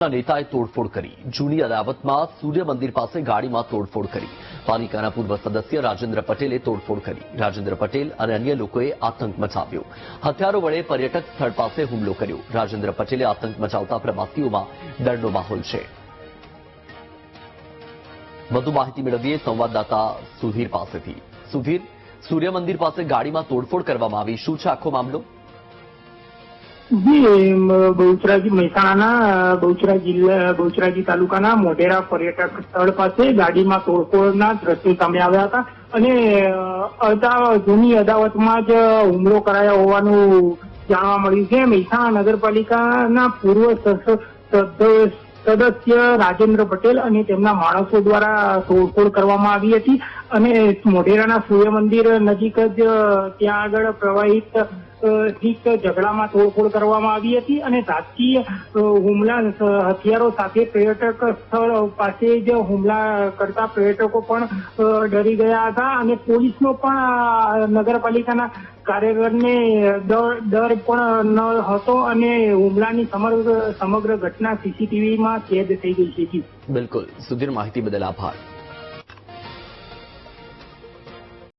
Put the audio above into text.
નેતાએ તોડફોડ કરી જૂની અદાવતમાં સૂર્ય મંદિર પાસે ગાડીમાં તોડફોડ કરી પાલિકાના પૂર્વ સદસ્ય રાજેન્દ્ર પટેલે તોડફોડ કરી રાજેન્દ્ર પટેલ અને અન્ય લોકોએ આતંક મચાવ્યો હથિયારો વડે પર્યટક સ્થળ પાસે હુમલો કર્યો રાજેન્દ્ર પટેલે આતંક મચાવતા પ્રવાસીઓમાં ડરનો માહોલ છે વધુ માહિતી મેળવીએ સંવાદદાતા સુધીર પાસેથી સુધીર સૂર્ય મંદિર પાસે ગાડીમાં તોડફોડ કરવામાં આવી શું છે આખો મામલો જી બહુચરાજી મહેસાણાના બહુચરાજી તાલુકાના મોઢેરા પર્યટક સ્થળ પાસે ગાડીમાં તોડફોડના દ્રશ્યો સામે આવ્યા હતા અને જૂની અદાવતમાં જ હુમલો કરાયો હોવાનું જાણવા મળ્યું છે મહેસાણા નગરપાલિકાના પૂર્વ સદસ્ય રાજેન્દ્ર પટેલ અને તેમના માણસો દ્વારા તોડફોડ કરવામાં આવી હતી અને મોઢેરાના સૂર્ય મંદિર નજીક જ ત્યાં આગળ પ્રવાહિત ઝઘડામાં તોડફોડ કરવામાં આવી હતી અને રાજકીય હુમલા હથિયારો સાથે પર્યટક સ્થળ પાસે જ હુમલા કરતા પર્યટકો પણ ડરી ગયા હતા અને પોલીસનો પણ નગરપાલિકાના કાર્યકરને ડર પણ ન હતો અને હુમલાની સમગ્ર ઘટના સીસીટીવીમાં કેદ થઈ ગઈ છે. બિલકુલ સુધીર માહિતી બદલ આભાર.